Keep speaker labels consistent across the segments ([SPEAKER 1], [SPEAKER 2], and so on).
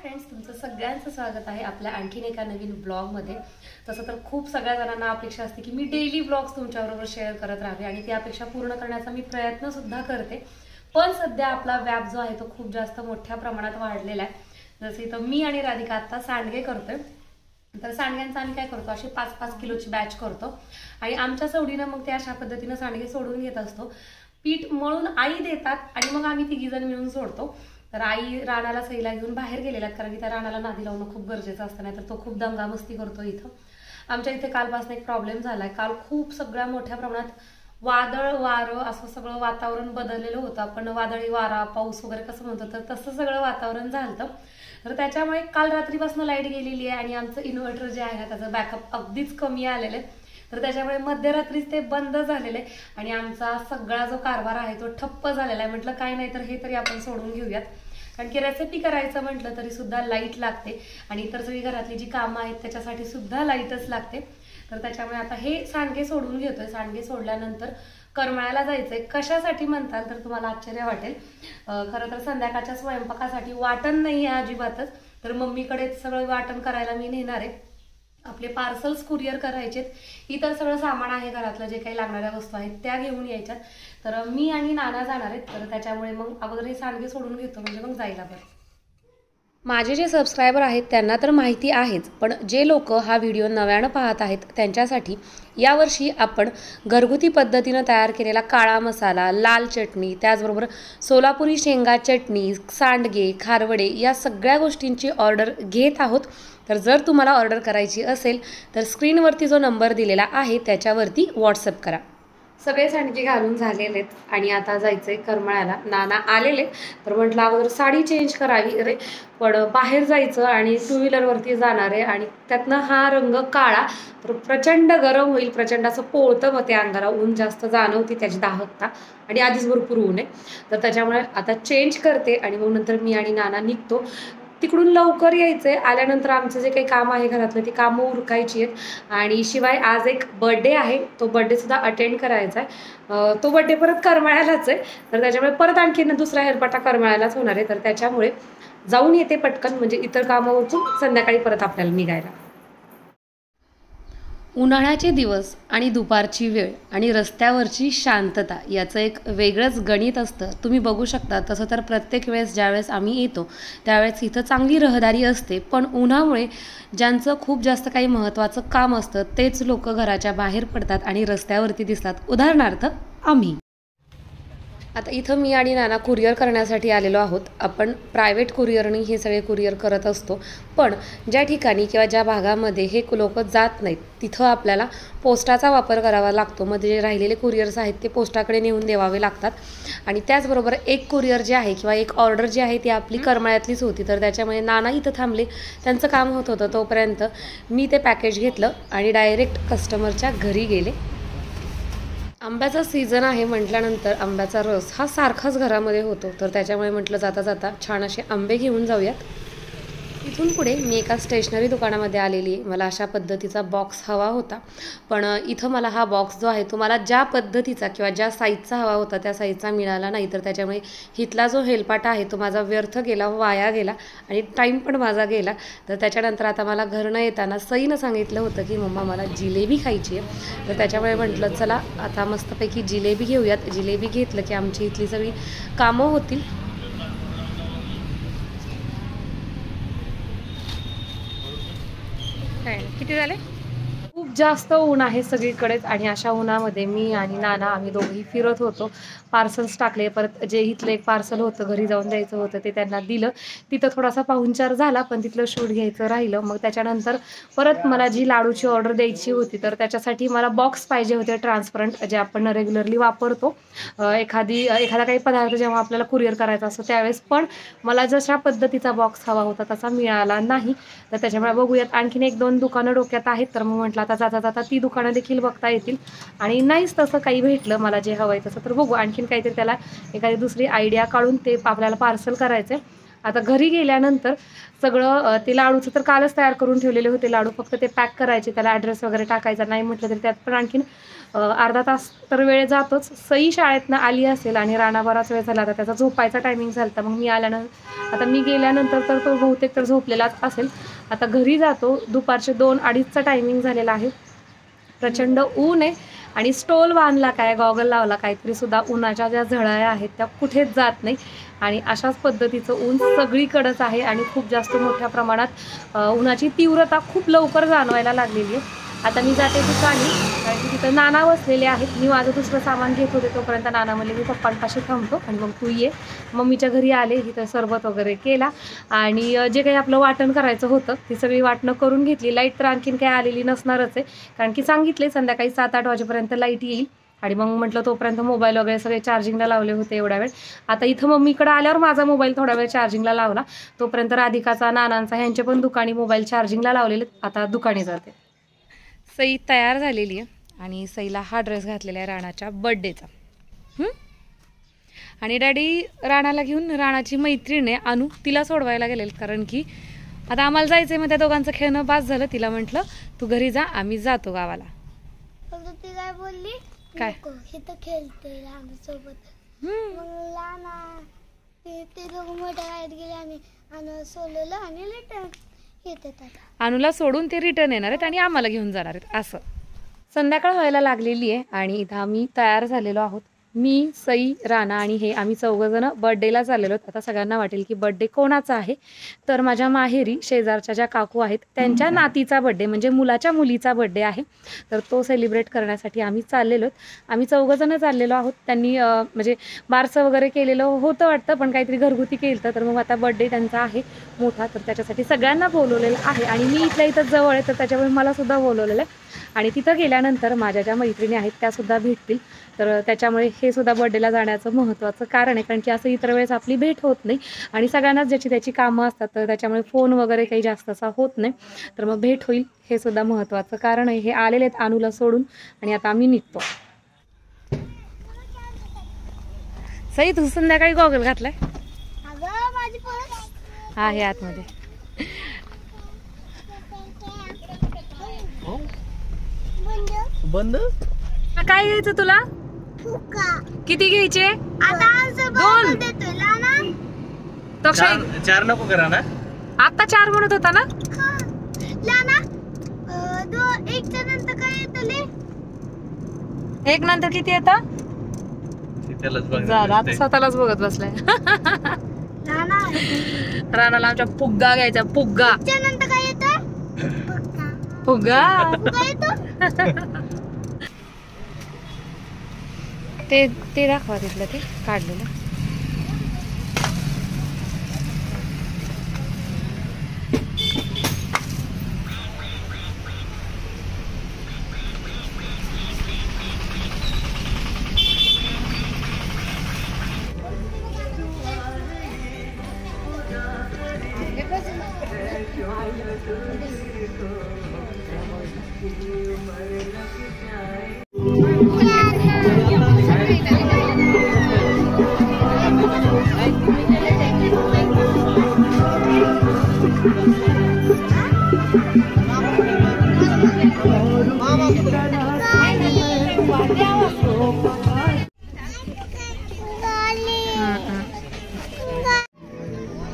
[SPEAKER 1] Friends, तुमचं सगळ्यांचं स्वागत आहे आपल्या आणखीन एका नवीन ब्लॉगमध्ये। तसं तर खूप सगळ्या जणांना अपेक्षा असते की मी डेली ब्लॉग्स तुमच्याबरोबर शेअर करत राहावे आणि ती अपेक्षा पूर्ण करण्याचा मी प्रयत्न सुद्धा करते। पण सध्या आपला व्याप जो आहे तो खूप जास्त मोठ्या प्रमाणात वाढलेला आहे। जसे इथं मी आणि राधिका आता सांडगे करतोय, तर सांडग्यांचा आम्ही काय करतो, अशी 5-5 किलोची बॅच करतो आणि आमच्या सवडीनं मग ते अशा पद्धतीनं सांडगे सोडून घेत असतो। पीठ मळून आई देतात आणि मग आम्ही तिघीजण मिळून सोडतो। तर आई रानाला सईला घेऊन बाहेर गेलेला, कारण की त्या रानाला नादी लावणं खूप गरजेचं असतं, नाही तर तो खूप दंगामस्ती करतो। इथं आमच्या इथे कालपासून एक प्रॉब्लेम झालाय। काल खूप सगळ्या मोठ्या प्रमाणात वादळ वारं असं सगळं वातावरण बदललेलं होतं। आपण वादळी वारा पाऊस वगैरे कसं म्हणतो, तर तसं सगळं वातावरण झालं। तर त्याच्यामुळे काल रात्रीपासून लाईट गेलेली आहे आणि आमचं इन्व्हर्टर जे आहे ना त्याचं बॅकअप अगदीच कमी आलेलं आहे। तर त्याच्यामुळे मध्यरात्रीच ते बंद झालेले आणि आमचा सगळा जो कारभार आहे तो ठप्प झालेला आहे। म्हटलं काय नाही तर हे तरी आपण सोडून घेऊयात, कारण की रेसिपी करायचं म्हटलं तरी सुद्धा लाईट लागते आणि इतर सगळी घरातली जी कामं आहेत त्याच्यासाठी सुद्धा लाईटच लागते। तर त्याच्यामुळे आता हे सांडगे सोडून घेतोय। सांडगे सोडल्यानंतर करमाळ्याला जायचंय। कशासाठी म्हणताल तर तुम्हाला आश्चर्य वाटेल, खरं तर संध्याकाळच्या स्वयंपाकासाठी वाटण नाही आहे अजिबातच, तर मम्मीकडे सगळं वाटण करायला मी नेणार आहे। आपले पार्सल्स कुरिअर करायचेत, इतर सगळं सामान आहे घरातलं जे काही लागणाऱ्या वस्तू आहेत त्या घेऊन यायच्यात। तर मी आणि नाना जाणार आहेत, तर त्याच्यामुळे मग अगोदर हे सांडगे सोडून घेतो म्हणजे मग जायला बरं। माझे जे सबस्क्रायबर आहेत त्यांना तर माहिती आहेच, पण जे लोक हा व्हिडिओ नव्यानं पाहत आहेत त्यांच्यासाठी यावर्षी आपण घरगुती पद्धतीनं तयार केलेला काळा मसाला, लाल चटणी, त्याचबरोबर सोलापुरी शेंगा चटणी, सांडगे, खारवडे या सगळ्या गोष्टींची ऑर्डर घेत आहोत। तर जर तुम्हाला ऑर्डर करायची असेल तर स्क्रीनवरती जो नंबर दिलेला आहे त्याच्यावरती व्हॉट्सअप करा। सगळे सांडगे घालून झालेले आहेत आणि आता जायचंय करमाळ्याला। नाना आलेले, तर म्हटलं अगोदर साडी चेंज करावी, अरे पण बाहेर जायचं आणि 2 व्हीलरवरती जाणार आहे आणि त्यातनं हा रंग काळा, तर प्रचंड गरम होईल, प्रचंड असं पोळतं मग ते अंगाला, ऊन जास्त जाणवती त्याची दाहकता आणि आधीच भरपूर ऊन आहे। तर त्याच्यामुळे आता चेंज करते आणि मग नंतर मी आणि नाना निघतो। तिकडून लवकर यायचंय, आल्यानंतर आमचं जे काही काम आहे घरातलं ती कामं उरकायची आहेत आणि शिवाय आज एक बर्थडे आहे, तो बर्थडे सुद्धा अटेंड करायचा आहे। तो बर्थडे परत करमाळ्यालाच आहे, तर त्याच्यामुळे परत आणखीन दुसरा हेरपाटा करमाळ्यालाच होणार आहे। तर त्याच्यामुळे जाऊन येते पटकन, म्हणजे इतर कामं उरकून संध्याकाळी परत आपल्याला निघायला। उन्हाळ्याचे दिवस आणि दुपारची वेळ आणि रस्त्यावरची शांतता याचं एक वेगळंच गणित असतं। तुम्ही बघू शकता, तसं तर प्रत्येक वेळेस ज्यावेळेस आम्ही येतो त्यावेळेस इथं चांगली रहदारी असते, पण उन्हामुळे ज्यांचं खूप जास्त काही महत्त्वाचं काम असतं तेच लोक घराच्या बाहेर पडतात आणि रस्त्यावरती दिसतात। उदाहरणार्थ आम्ही आता इथं मी आणि नाना कुरिअर करण्यासाठी आलेलो आहोत। आपण प्रायव्हेट कुरिअरनी हे सगळे कुरिअर करत असतो, पण ज्या ठिकाणी किंवा ज्या भागामध्ये हे लोक जात नाहीत तिथं आपल्याला पोस्टाचा वापर करावा लागतो। मध्ये जे राहिलेले कुरिअर्स आहेत ते पोस्टाकडे नेऊन द्यावे लागतात आणि त्याचबरोबर एक कुरिअर जे आहे किंवा एक ऑर्डर जी आहे ती आपली करमाळ्यातलीच होती, तर त्याच्यामुळे नाना इथं थांबले, त्यांचं काम होत होतं। तोपर्यंत मी ते पॅकेज घेतलं आणि डायरेक्ट कस्टमरच्या घरी गेले। आंब्याचा सीझन आहे म्हटल्यानंतर आंब्याचा रस हा सारखाच घरामध्ये होतो, तर त्याच्यामुळे म्हटलं जाता जाता छान असे आंबे घेऊन जाऊयात। इथून पुढे मी एका स्टेशनरी दुकानामध्ये आलेली आहे। मला अशा पद्धतीचा बॉक्स हवा होता, पण इथं मला हा बॉक्स जो आहे तो मला ज्या पद्धतीचा किंवा ज्या साईजचा हवा होता त्या साईजचा मिळाला नाही, तर त्याच्यामुळे इथला जो हेलपाटा आहे तो माझा व्यर्थ गेला, वाया गेला आणि टाईम पण माझा गेला। तर त्याच्यानंतर आता मला घरनं येताना सईनं सांगितलं होतं की मम्मा मला जिलेबी खायची आहे, तर त्याच्यामुळे म्हटलं चला आता मस्तपैकी जिलेबी घेऊयात। जिलेबी घेतलं की आमची इथली सगळी कामं होतील। किती झाले? खूप जास्त ऊन आहे सगळीकडेच आणि अशा उन्हामध्ये मी आणि नाना आम्ही दोघेही फिरत होतो। पार्सल्स टाकले, परत जे इथलं एक पार्सल होतं घरी जाऊन द्यायचं होतं ते त्यांना दिलं। तिथं थोडासा पाहुणचार झाला, पण तिथलं शूट घ्यायचं राहिलं। मग त्याच्यानंतर परत मला जी लाडूची ऑर्डर द्यायची होती, तर त्याच्यासाठी मला बॉक्स पाहिजे होते ट्रान्सपरंट, जे आपण रेग्युलरली वापरतो एखादा काही पदार्थ जेव्हा आपल्याला कुरिअर करायचा असतो त्यावेळेस, पण मला जशा पद्धतीचा बॉक्स हवा होता तसा मिळाला नाही। तर त्याच्यामुळे बघूयात, आणखीन 1-2 दुकानं डोक्यात आहेत, तर मग म्हटलं आता जाता जाता ती दुकानं देखील बघता येतील आणि नाहीच तसं काही भेटलं मला जे हवं आहे तसं, तर बघू आणखीन काहीतरी त्याला एखादी दुसरी आयडिया काढून ते आपल्याला पार्सल करायचं आहे। आता घरी गेल्यानंतर सगळं ते लाडूचं तर कालच तयार करून ठेवलेले होते लाडू, फक्त ते पॅक करायचे, त्याला ॲड्रेस वगैरे टाकायचा, नाही म्हटलं तरी त्यात पण आणखीन अर्धा तास तर वेळ जातोच. सई शाळेतनं आली असेल आणि राणा बराच वेळ झाला, आता त्याचा झोपायचा टायमिंग झाला होता. मग आता मी गेल्यानंतर तर तो बहुतेक तर झोपलेलाच असेल. आता घरी जातो, दुपारचे 2-2:30चा टायमिंग झालेला आहे. प्रचंड ऊन आहे आणि स्टोल बांधला काय, गॉगल लावला काय, तरी सुद्धा उन्हाच्या ज्या झळाया आहेत त्या कुठेच जात नाही. आणि अशाच पद्धतीचं ऊन सगळीकडेच आहे आणि खूप जास्त मोठ्या प्रमाणात उन्हाची तीव्रता खूप लवकर जाणवायला लागलेली आहे. आता मी जाते ठिकाणी, कारण की तिथं नाना बसलेले आहेत. मी माझं दुसरं सामान घेत होते, तोपर्यंत नाना म्हणले मी पप्पांपाशी थांबतो आणि मग तू ये. मम्मीच्या घरी आले, इथं सरबत वगैरे केला आणि जे काही आपलं वाटण करायचं होतं ती सगळी वाटणं करून घेतली. लाईट तर आणखीन काय आलेली नसणारच आहे, कारण की सांगितले संध्याकाळी 7-8 वाजेपर्यंत लाईट येईल. आणि मग म्हटलं तोपर्यंत मोबाईल वगैरे सगळे चार्जिंगला लावले होते एवढा वेळ. आता इथं मम्मीकडे आल्यावर माझा मोबाईल थोडा वेळ चार्जिंगला लावला, तोपर्यंत राधिकाचा, नानांचा ह्यांचे पण दुकानी मोबाईल चार्जिंगला लावलेले. आता दुकानी जाते. सई तयार झालेली आहे आणि सईला हा ड्रेस घातलेला आहे राणाच्या बड्डेचा. आणि डॅडी राणाला घेऊन राणाची मैत्रीण आहे अनु, तिला सोडवायला गेलेल, कारण की आता आम्हाला जायचं आहे. मग त्या दोघांचं खेळणं बास झालं. तिला म्हटलं तू घरी जा, आम्ही जातो गावाला.
[SPEAKER 2] ती काय बोलली,
[SPEAKER 1] काय
[SPEAKER 2] इथं खेळते राणासोबत. मग लाना ते दोघं मोठ्या गाडीत गेले आणि सोडलेलं आणि रिटर्न येतात.
[SPEAKER 1] अनुला सोडून ते रिटर्न येणार आहेत आणि आम्हाला घेऊन जाणार आहेत. असं संध्याकाळ व्हायला लागलेली आहे आणि इथं आम्ही तयार झालेलो आहोत. मी, सई, राणा आणि हे आम्ही 4 जण बर्थडेला चाललेलो आहोत. आता सगळ्यांना वाटेल की बर्थडे कोणाचा आहे, तर माझ्या माहेरी शेजारच्या ज्या काकू आहेत त्यांच्या नातीचा बर्थडे, म्हणजे मुलाच्या मुलीचा बर्थडे आहे. तर तो सेलिब्रेट करण्यासाठी आम्ही चाललेलो आहोत. आम्ही 4 जण चाललेलो आहोत. त्यांनी म्हणजे बारसं वगैरे केलेलं होतं वाटतं, पण काहीतरी घरगुती केलं. तर मग आता बर्थडे त्यांचा आहे मोठा, तर त्याच्यासाठी सगळ्यांना बोलवलेलं आहे. आणि मी इथल्या इथं जवळ आहे, तर त्याच्यामुळे मला सुद्धा बोलवलेलं आहे. आणि तिथं गेल्यानंतर माझ्या ज्या मैत्रिणी आहेत त्यासुद्धा भेटतील. तर त्याच्यामुळे हे सुद्धा बर्थडेला जाण्याचं महत्त्वाचं कारण आहे, कारण की असं इतर वेळेस आपली भेट होत नाही आणि सगळ्यांनाच ज्याची त्याची कामं असतात, तर त्याच्यामुळे फोन वगैरे काही जास्त असा होत नाही. तर मग भेट होईल हे सुद्धा महत्त्वाचं कारण आहे. हे आलेले आहेत अनुला सोडून आणि आता आम्ही निघतो. सई, तू संध्याकाळी गॉगल घातलाय? आहे आतमध्ये.
[SPEAKER 3] बंद.
[SPEAKER 1] काय घ्यायचं तुला? किती घ्यायचे? 2. तो
[SPEAKER 3] 4 नको करा ना.
[SPEAKER 1] आता 4 म्हणत होता ना. एक नंतर किती येतं? आता स्वतःलाच बघत बसलाय. राणाला आमच्या फुग्गा घ्यायचा. फुग्गा फुग्गा ते दाखवा तिथलं, ते काढलेलं.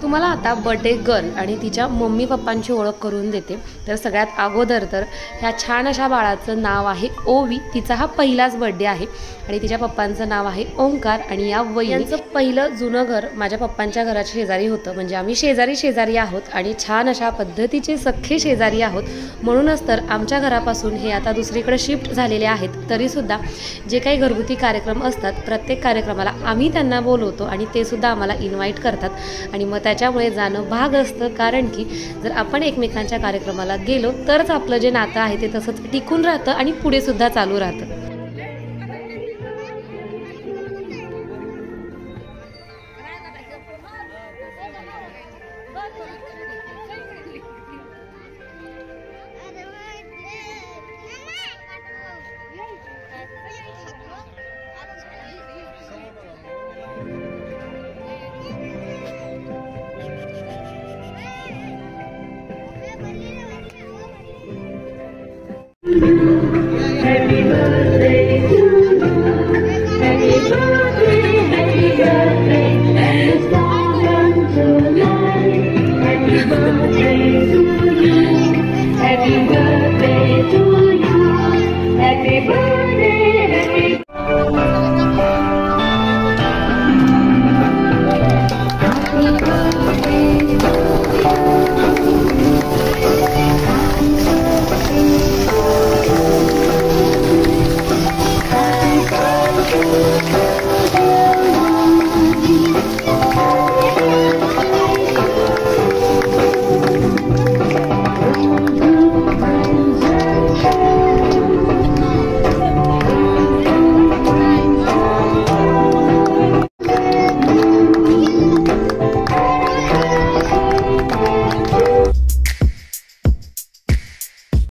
[SPEAKER 1] तुम्हाला आता बर्थडे गर्ल आणि तिच्या मम्मी पप्पांची ओळख करून देते. तर सगळ्यात अगोदर तर ह्या छान अशा बाळाचं नाव आहे ओवी. तिचा हा पहिलाच बर्थडे आहे आणि तिच्या पप्पांचं नाव आहे ओंकार. आणि या वहिनीचं पहिलं जुनं घर माझ्या पप्पांच्या घराच्या शेजारी होतं, म्हणजे आम्ही शेजारी आहोत आणि छान अशा पद्धतीचे सख्खे शेजारी आहोत. म्हणूनच तर आमच्या घरापासून हे आता दुसरीकडे शिफ्ट झालेले आहेत. तरीसुद्धा जे काही घरगुती कार्यक्रम असतात, प्रत्येक कार्यक्रमाला आम्ही त्यांना बोलवतो आणि ते सुद्धा आम्हाला इन्व्हाइट करतात आणि मग त्याच्यामुळे जाणं भाग असतं. कारण की जर आपण एकमेकांच्या कार्यक्रमाला गेलो तरच आपलं जे नातं आहे ते तसंच टिकून राहतं आणि पुढे सुद्धा चालू राहतं.
[SPEAKER 3] birthday